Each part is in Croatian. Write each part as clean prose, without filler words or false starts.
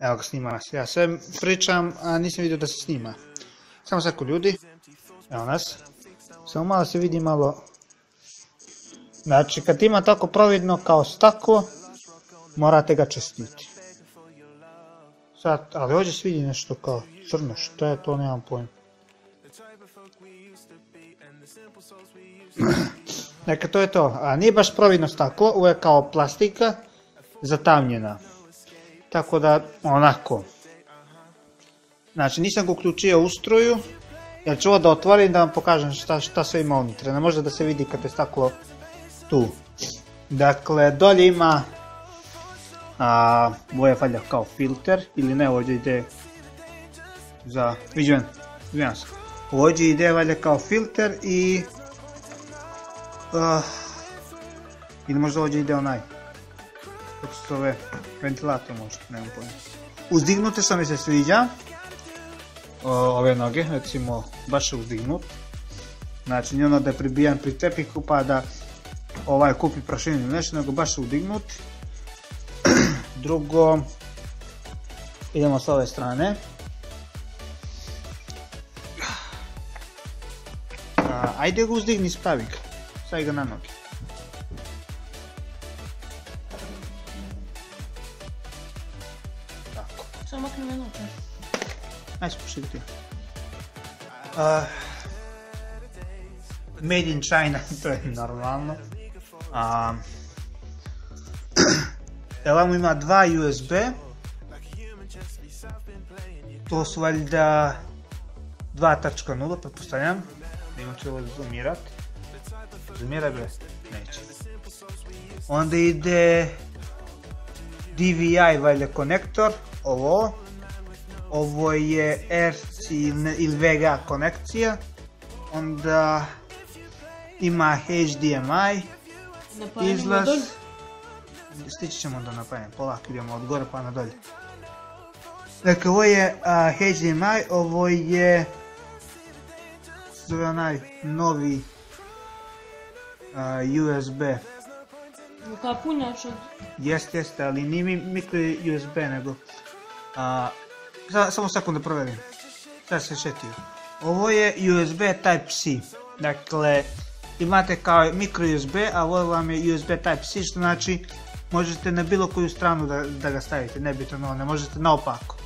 Evo ga, snima nas. Ja sve pričam, a nisam vidio da se snima. Samo sako ljudi. Evo nas. Samo malo se vidi malo. Znači, kad ima tako providno kao staklo, morate ga čistiti. Sad, ali ovdje se vidi nešto kao crno. Što je to, nemam pojma. Neka to je to. A nije baš providno staklo, ovo je kao plastika zatamnjena. Tako da, onako. Znači, nisam ga uključio u struju, jer ću ovo da otvorim da vam pokažem šta sve ima unutra. Ne može da se vidi kad je staklo tu. Dakle, dolje ima ovo je valjda kao filter, ili ne, ovdje ide za, vidim se. Ovdje ide valjda kao filter i ili možda ovdje ide onaj, kako se zove, ventilator možda, nemam pojma. Uzdignute što mi se sviđa, ove noge, recimo, baš je uzdignut. Znači, nije ono da je pribijan pri tepihu pa da ovaj kupi prašinu ili nešto, nego baš je uzdignut. Drugo, idemo s ove strane. Ajde ga uzdigni, spravi ga. Stavi ga na noge. Tako. Samo makni me noge. Ajde, spuši ga ti. Made in China, to je normalno. Ovamo ima dva USB. To su valjda 2.0, pretpostavljam. Nemo će ovo zoomirat. Zoomiraj bre? Neće. Onda ide DVI valjda konektor, ovo je RC ili VGA konekcija. Onda ima HDMI izlaz. Stići ćemo da napravim, polako idemo od gore pa na dolje. Dakle, ovo je HDMI, ovo je zove onaj novi USB. Kao punjač od... Jeste, ali nije mikro USB nego... Samo sekundu provjerim. Sad se šetio. Ovo je USB Type-C. Dakle, imate kao micro USB, a ovo vam je USB Type-C, što znači možete na bilo koju stranu da ga stavite, nebitno, ne možete naopako,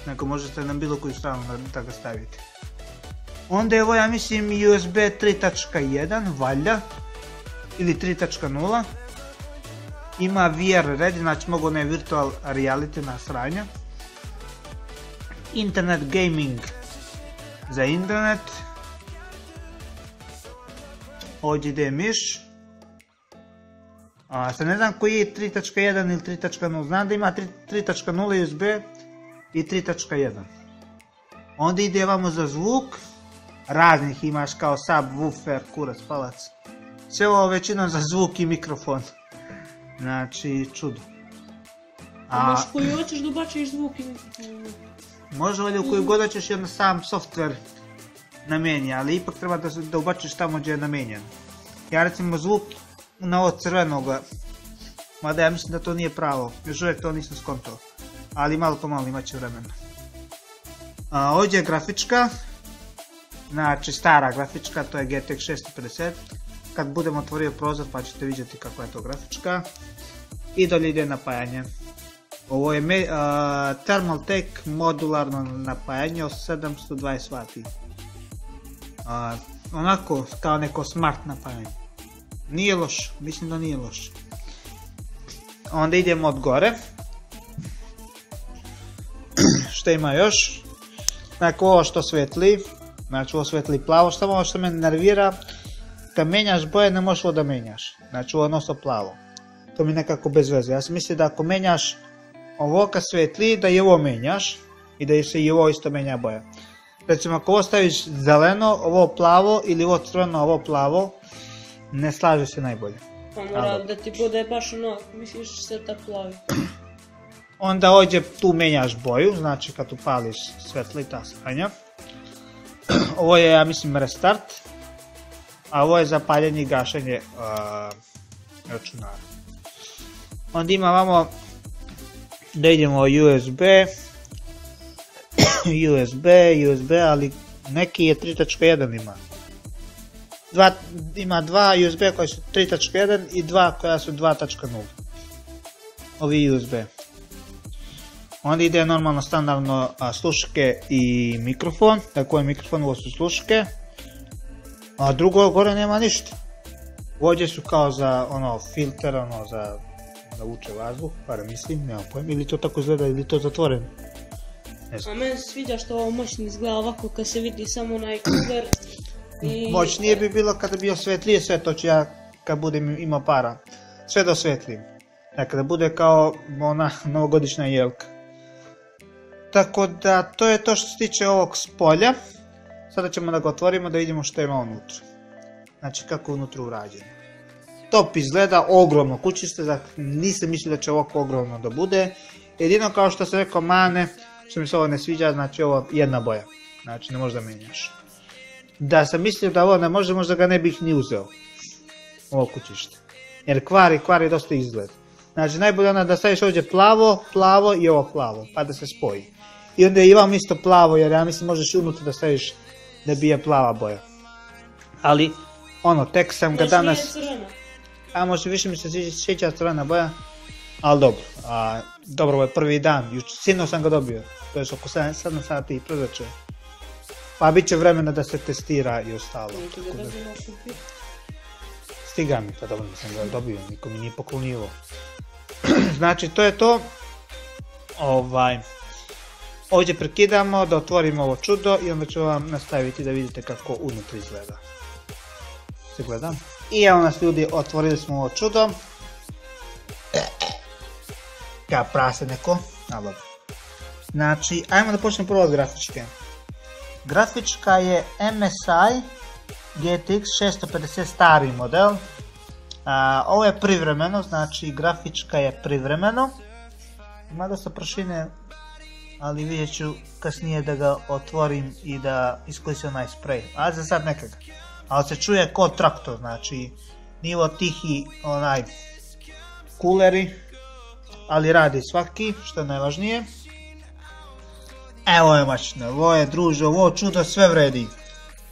nego možete na bilo koju stranu da ga stavite. Onda je ovo, ja mislim, USB 3.1, valjda, ili 3.0. Ima VR ready, znači mogu ne virtual reality na sranja. Internet gaming za internet. Ovdje ide miš. Sad ne znam koji je 3.1 ili 3.0, znam da ima 3.0 USB i 3.1. Onda ide vamo za zvuk, raznih imaš kao subwoofer, kurac, palac. Sve ovo većinom za zvuk i mikrofon. Znači, čudo. Možeš koju hoćeš da ubačiš zvuk i mikrofon. Može ovdje u koju god hoćeš jedan sam software namenja, ali ipak treba da ubačiš tamo gdje je namenjen. Ja recimo zvuk na ovo crvenoga, mada ja mislim da to nije pravo, još uvijek to nisam skontao, ali malo po malo imat će vremena. Ovdje je grafička, znači stara grafička, to je GTX 650, kad budem otvorio prozor pa ćete vidjeti kakva je to grafička. I dolje ide napajanje. Ovo je Thermaltake modularno napajanje od 720 W. Onako kao neko smart napajanje. Nije loš, mislim da nije loš. Onda idemo od gore. Što ima još? Znači ovo što svetli, znači ovo svetli plavo, samo ovo što me nervira, kad menjaš boje ne možeš ovo da menjaš. Znači ovo noso plavo. To mi nekako bez veze. Ja sam mislim da ako menjaš ovo kad svetli, da i ovo menjaš i da se i ovo isto menja boja. Recimo ako ovo staviš zeleno, ovo plavo ili ovo crveno, ovo plavo, ne slaže se najbolje. Pa mora da ti bude baš ono, misliš se ta plavi. Onda ovdje tu menjaš boju, znači kad upališ svetla i ta sranja. Ovo je, ja mislim, restart, a ovo je zapaljenje i gašenje računara. Onda ima vamo da idemo USB, USB, ali neki je 3.1 ima. Ima dva USB koji su 3.1 i dva koja su 2.0. Ovi USB. Onda ide normalno standardno sluške i mikrofon. Tako je mikrofon, ovo su sluške. A drugo gore nema ništa. Ovdje su kao za filter, za da vuče vazduh, para mislim, nema pojem. Ili to tako izgleda, ili to zatvoreno. A meni se sviđa što ovo moćni izgleda ovako kad se vidi samo onaj kuler. Moćnije bi bilo kada bi osvetlije sve to ću ja kad budem imao para. Sve da osvetlim. Dakle da bude kao ona novogodišnja jelka. Tako da to je to što se tiče ovog spolja. Sada ćemo da ga otvorimo da vidimo što ima unutra. Znači kako je unutra urađeno. Top izgleda, ogromno kućište, nisam mislio da će ovako ogromno da bude. Jedino kao što sam rekao mane, što mi se ovo ne sviđa, znači ovo jedna boja. Znači ne možeš da menjaš. Da sam mislio da ovo ne može, možda ga ne bih ni uzeo. Ovo kućište. Jer kvari dosta izgled. Znači najbolje ono da staviš ovdje plavo i ovo plavo, pa da se spoji. I onda imam isto plavo, jer ja mislim možeš unutra da staviš da bije plava boja. Ali, tek sam ga danas... A može više mi se sviđa crvena boja, ali dobro. Dobro, ovo je prvi dan, sino sam ga dobio, to je oko 7 sati i prveče. Pa bit će vremena da se testira i ostalo. Stiga mi, pa dobro nisam ga dobio, niko mi nije poklonio. Znači to je to. Ovdje prekidamo da otvorimo ovo čudo i onda ću vam nastaviti da vidite kako unutra izgleda. Se gleda. I evo nas ljudi, otvorili smo ovo čudo. Kao prase neko. Znači, ajmo da počnemo prvo od grafičke. Grafička je MSI GTX 650 stari model. Ovo je privremeno, znači grafička je privremeno. Ima dosta prašine, ali vidjet ću kasnije da ga otvorim i da iskoristim onaj sprej. A za sad nekako. Ali se čuje kod traktor, znači nivo tihi onaj kuleri, ali radi svaki, što je najvažnije. Evo je mačne, ovo je druže, ovo čudo sve vredi.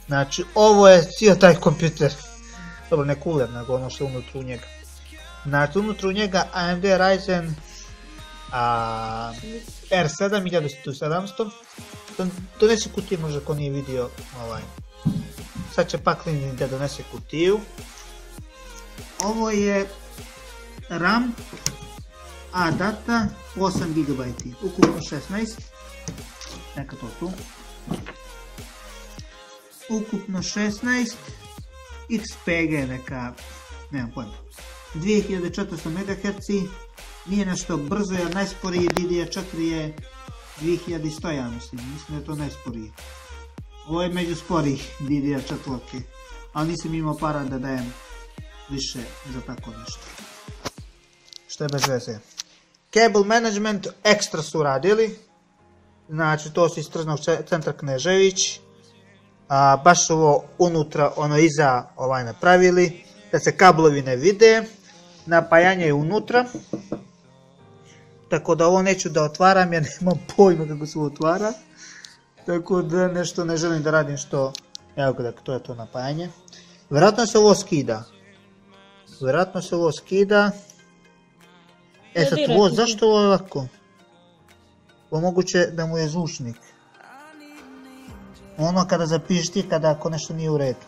Znači ovo je cijel taj kompjuter. Dobro, ne kuler, nego ono što je unutra u njega. Znači unutra u njega AMD Ryzen R7 1700. Donesi kutiju možda ko nije vidio Sad će Paklin da donese kutiju. Ovo je RAM data 8 GB, ukupno 16. Neka to tu. Ukupno 16. XPG neka, nemam pojma. 2400 MHz, nije nešto brzo jer najsporiji DDR4 je 2100, ja mislim da je to najsporiji. Ovo je među sporih DDR4, ali nisam imao para da dajem više za tako nešto. Što je bez veze. Cable management ekstra su radili, znači to su iz Tržnog centra Knežević. Baš ovo unutra, iza napravili, da se kablovi ne vide, napajanje je unutra, tako da ovo neću da otvaram jer nemam pojma kako se otvara, tako da nešto ne želim da radim što, evo ga, to je to napajanje. Vjerojatno se ovo skida, sad ovo, zašto ovo je ovako? Ovo moguće da mu je zvučnik. Ono kada zapišti, ako nešto nije u redu.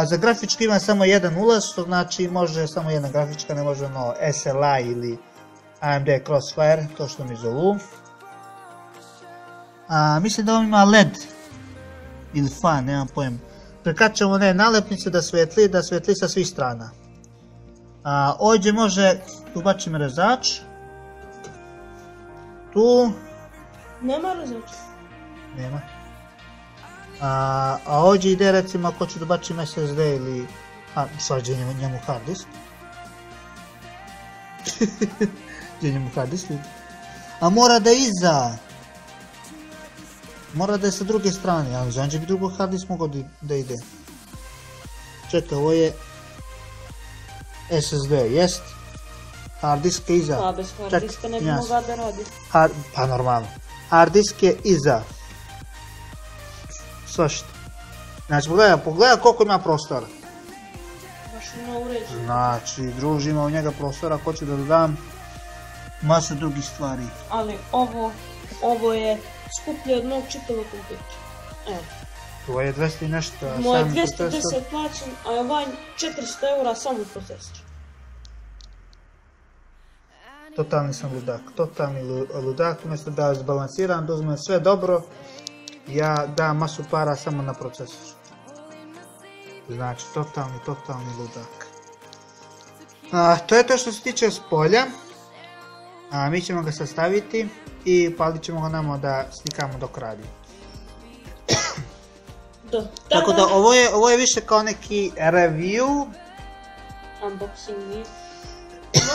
Za grafički ima samo jedan ulaz, što znači može samo jedna grafička, ne može SLI ili AMD Crossfire, to što mi zovu. Mislim da on ima LED ili fan, nemam pojem. Prekačemo nalepnice da svetli sa svih strana. Ovdje može, ubacim rezač. Tu. Nema rezača. Nema. A ovdje ide recimo ako ću da bacim SSD ili... Sad je njemu hard disk. Gdje njemu hard disk? A mora da iza. Mora da je sa druge strane, ali znači bi drugo hard disk mogao da ide. Čekaj, ovo je SSD, jest. Hard disk je iza. Pa bez hard Čak, diska ne bi jas. mogla da radi. Pa normalno. Hard disk je iza. Svašta. Znači, pogledaj koliko ima prostora. Baš ima uređeno. Znači, druži, ima u njega prostora, ako ću da dodam masu drugih stvari. Ali ovo je skuplje od mog čitavog kompjutora. Evo. To je 200 i nešto. a Moj sam 210 procesor- plaćen, a ovaj 400 eura samo procesor. Totalni sam ludak, ludak, umjesto da zbalansiram, da uzmem sve dobro, ja dam masu para samo na procesor. Znači, totalni ludak. To je to što se tiče spolja. Mi ćemo ga sastaviti i palit ćemo ga namo da slikamo dok radi. Tako da ovo je više kao neki review. Unboxing.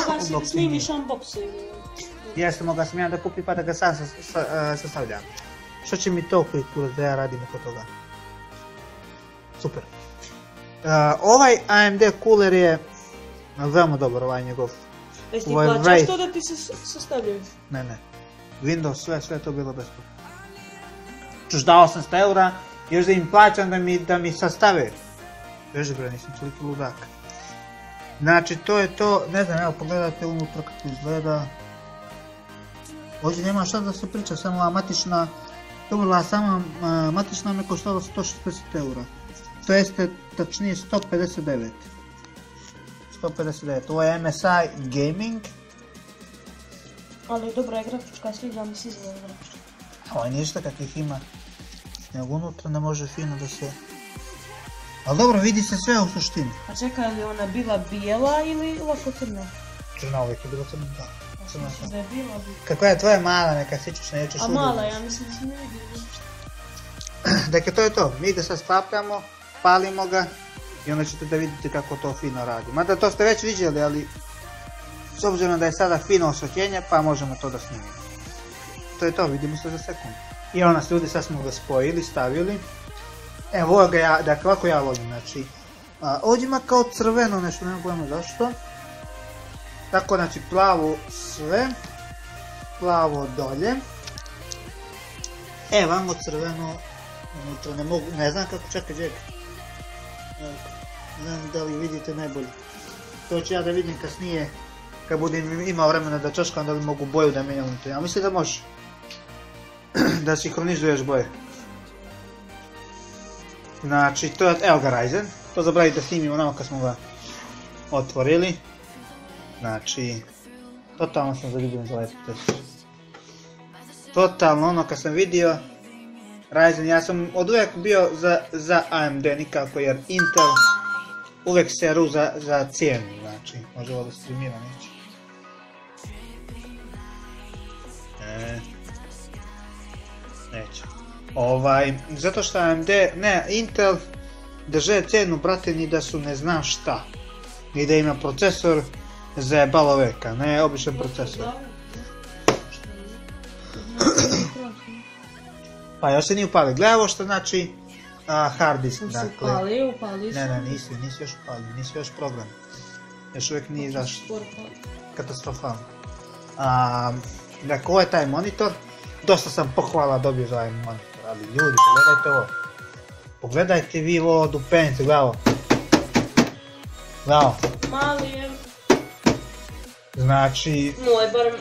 Moga si da snimiš unboxing. Jesmo ga smijem da kupi pa da ga sam sastavljam. Što će mi toliko kurac da ja radim oko toga? Super. Ovaj AMD cooler je veoma dobar, ovaj njegov. Jesi ti Ovaj plaćaš Wraith. to da ti se sastavljaju? Ne. Windows, sve to bilo besplatno. Čuš, dao sam 100 eura, još da im plaćam da mi sastave. Veži bre, nisam toliko ludak. Znači, to je to, ne znam, evo, pogledajte unutra kako izgleda. Ovdje nema šta da se priča, samo ova matična, dobra, sama matična me koštala 160 eura. To jeste, tačnije, 159. Ovo je MSI Gaming. Ali dobra je grafička, sviđa mi se izgleda grafička. Ovo je ništa kakvih ima. Nego unutra ne može fino da se... Ali dobro, vidi se sve u suštini. A čekaj, li ona bila bijela ili lako crna? Crna uvijek je bilo crna, da. Crna sam. Da je bila bijela. Kakva je tvoja mala, neka sjećaš, nećeš A udobno. mala, ja mislim da se ne vidi ništa. Dakle, to je to. Mi ga sad sklapljamo, palimo ga i onda ćete da vidite kako to fino radi. Mada to ste već vidjeli, ali s obzirom da je sada fino osvetljenje, pa možemo to da snimimo. To je to, vidimo se za sekund. I evo nas ljudi, sad smo ga spojili, stavili. Evo ovo ga ja, dakle ovako ja volim, znači ovdje ima kao crveno nešto, ne pojma zašto. Tako, znači plavo sve, plavo dolje. Vamo crveno, unutra ne znam kako, čekaj, ne znam da li vidite najbolje. To ću ja da vidim kasnije, kad budem imao vremena da čaškam, da li mogu boju da mijenjam unutra. Ja mislim da može. Da sinhronizuješ boje. Znači, to je, evo ga Ryzen, to zabravite da snimimo nama kad smo ga otvorili. Znači, totalno sam zaljubljen za ovaj procesor. Totalno ono kad sam vidio Ryzen, ja sam od uvijek bio za AMD nikako, jer Intel uvijek se ru za cijenu, znači, može ovo da streamira neće. Neće. Zato što AMD, ne, Intel drže cijenu, brate, ni da su ne znam šta. Ni da ima procesor za baloveka, ne običan procesor. Pa još se nije upalio. Gledaj ovo što znači hard disk, dakle. Upali su. Ne, nisi još upalio, nisi još program. Još uvijek nije izašao. Katastrofalno. Dakle, ovo je taj monitor. Dosta sam pohvala dobio za ovaj monitor, ali ljudi, pogledajte ovo. Pogledajte vi ovo dupenice, gledaj ovo. Mali je. Znači... Moj barem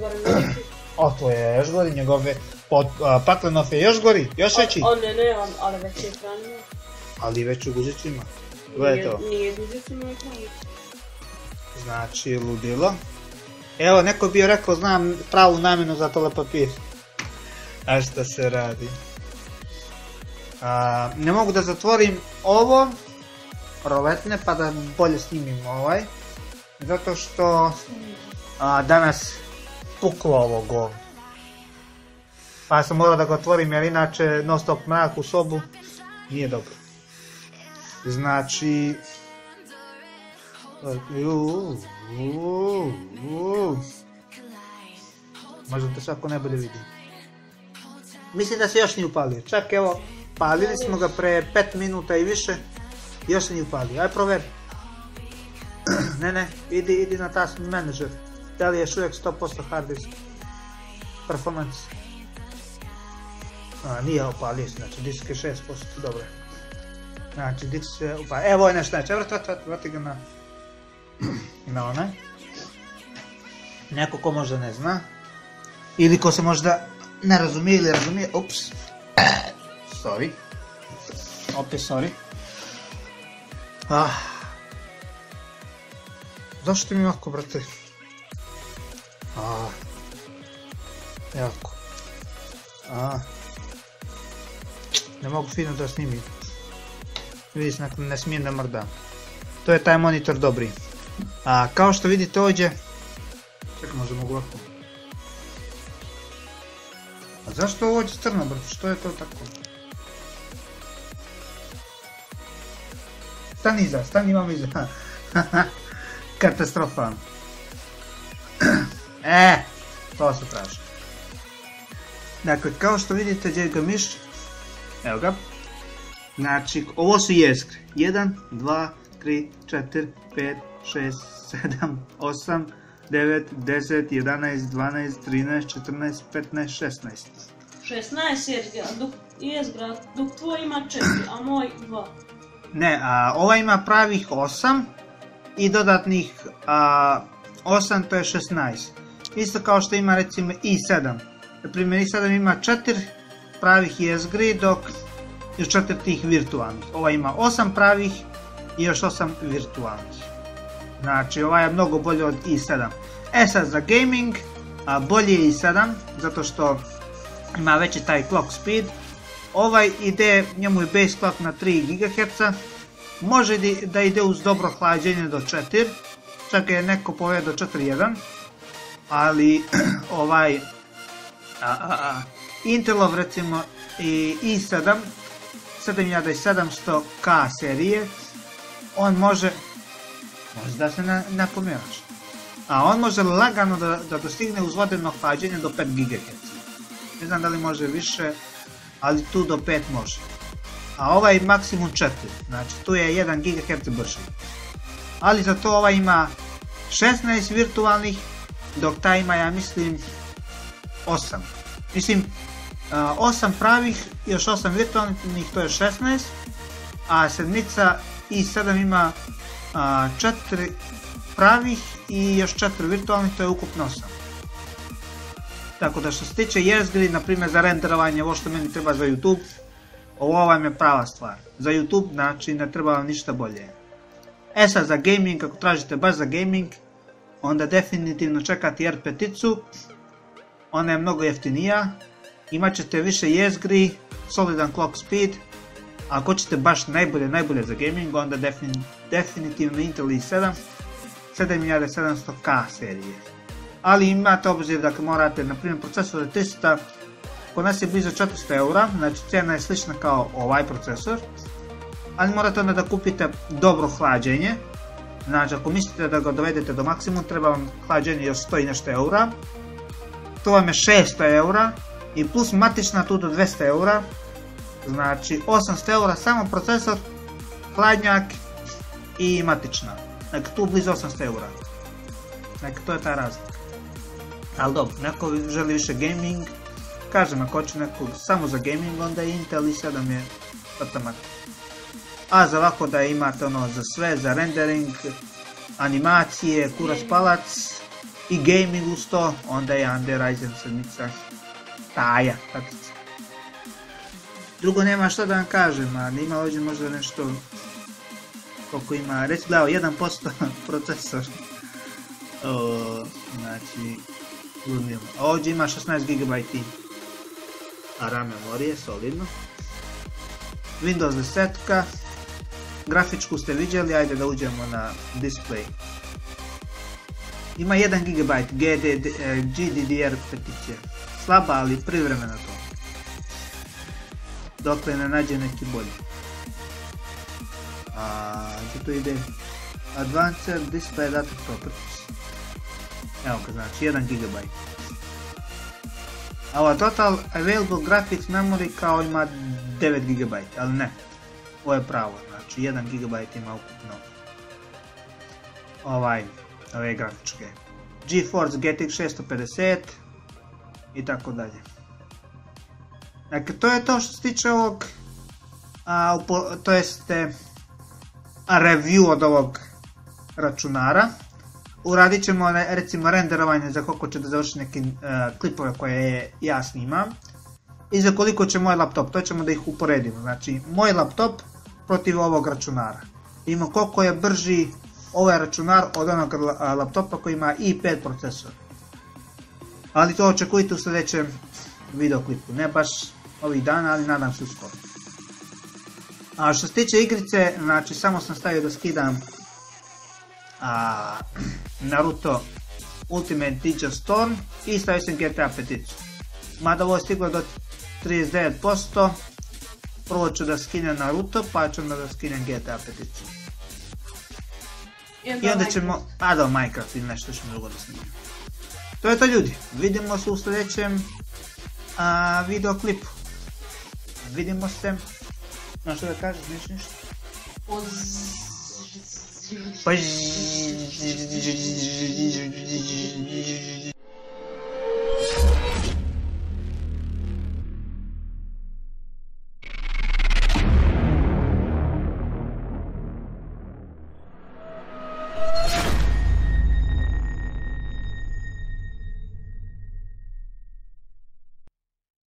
veliki. To je još gori, njegove Paklenov je još gori, još veći. Ne, ali već je ekranima. Ali već u guzićima. Gledajte ovo. Nije guzićima ekranima. Znači, ludilo. Evo, neko bi rekao, znam pravu namjenu za telepapir. A šta se radi? Ne mogu da zatvorim ovo, roletne, pa da bolje snimim ovaj. Zato što danas puklo ovo govno. Pa sam morao da ga otvorim, jer inače non stop mrak u sobu nije dobro. Znači... Možda to svako najbolje vidi. Mislim da se još nije upalio. Čak evo, palili smo ga pre 5 minuta i više. Još se nije upalio. Aj proveri. Ne, idi na task manager. Da li je još uvijek 100% hard disk? Performance. Nije opalio, znači disk je 6%, dobro. Znači disk je opalio. Evo je nešto, vrati ga na onaj. Neko ko možda ne zna. Ili ko se možda ne razumije ili razumije. Ups. Sorry. Opet sorry. Zašto mi ovako, brate? Jako. Ne mogu fino da snimim. Vidiš, ne smijem da mrdam. To je taj monitor dobri. Kao što vidite ovdje... Čekaj, možda mogu ovako. Zašto ovo ovdje crno, brate? Što je to tako? Stani vam iza. Katastrofalno. To se traži. Dakle, kao što vidite gdje ga miš, evo ga. Znači, ovo su jezgre. 1, 2, 3, 4, 5, 6, 7, 8, 9, 10, 11, 12, 13, 14, 15, 16. 16 jezgra, dok tvoj ima 4, a moj 2. Ne, ova ima pravih 8 i dodatnih 8, to je 16. Isto kao što ima recimo i7. Na primjer i7 ima 4 pravih jezgri, dok još 4 tih virtualnih. Ova ima 8 pravih i još 8 virtualnih. Znači ova je mnogo bolje od i7. Sad za gaming, bolje je i7, zato što ima veći taj clock speed. Ovaj ide, njemu je base clock na 3 GHz, može da ide uz dobro hlađenje do 4, čak je neko povedao 4.1, ali ovaj Intelov recimo i i7 7700K serije, on može da se napomiraš, on može lagano da dostigne uz vodeno hlađenje do 5 GHz. Ne znam da li može više, ali tu do 5 može. A ovaj maksimum 4, znači tu je 1 GHz brži. Ali za to ovaj ima 16 virtualnih, dok taj ima, ja mislim, 8. Mislim, 8 pravih, još 8 virtualnih, to je 16, a sedmica i7 ima 4 pravih i još 4 virtualnih, to je ukupno 8. Tako da što se tiče jezgri, na primjer za renderovanje, ovo što meni treba za YouTube, ovo vam je prava stvar. Za YouTube, znači, ne treba vam ništa bolje. Sad za gaming, ako tražite baš za gaming, onda definitivno čekati R5-icu, ona je mnogo jeftinija, imat ćete više jezgri, solidan clock speed, a ako ćete baš najbolje za gaming, onda definitivno Intel i7 7700K serije. Ali imate obzir da morate, na primjer, procesor je 300, kod nas je blizu 400 eura, znači cijena je slična kao ovaj procesor, ali morate onda da kupite dobro hlađenje. Znači ako mislite da ga dovedete do maksimum, treba vam hlađenje još 100 i nešto eura, to vam je 600 eura i plus matična tu do 200 eura, znači 800 eura samo procesor, hladnjak i matična, znači tu blizu 800 eura, znači to je ta razlika. Ali dobro, neko želi više gaming, kažem, ako hoće nekog samo za gaming, onda je Intel i7 je automat. A za ovako da imate ono za sve, za rendering, animacije, kurac palac i gaming uz to, onda je AMD Ryzen 7 taja, tatica. Drugo nema šta da vam kažem, a ima ovdje možda nešto, koliko ima, reći gledao 1% procesor. Znači, ovdje ima 16 GB RAM memorije, solidno. Windows 10, grafičku ste vidjeli, ajde da uđemo na display. Ima 1 GB GDDR peticija, slaba ali privremena to, dokle ne nađe neki bolji. Gdje tu ide? Advanced Display Data Properties. Evo ga, znači 1 GB. A ova Total Available Graphics Memory kao ima 9 GB, ali ne. Ovo je pravo, znači 1 GB ima ukupno. ove grafičke. GeForce GTX 650 i tako dalje. Dakle, to je to što se tiče ovog, to jeste review od ovog računara. Uradit ćemo recimo renderovanje za koliko će da završi neke klipove koje ja snimam i za koliko će moj laptop, to ćemo da ih uporedimo. Znači, moj laptop protiv ovog računara. Ima koliko je brži ovaj računar od onog laptopa koji ima i5 procesor. Ali to očekujte u sljedećem videoklipu, ne baš ovih dana, ali nadam se uskoro. A što se tiče igrice, znači samo sam stavio da skidam Naruto Ultimate Ninja Storm i stavio sam GTA peticu. Mada ovo je stiglo do 39%, prvo ću da skinem Naruto, pa ću onda da skinem GTA peticu. I onda ćemo, Minecraft ili nešto što drugo da snimam. To je to, ljudi, vidimo se u sljedećem videoklipu. Vidimo se. No, što da kažeš, ništa?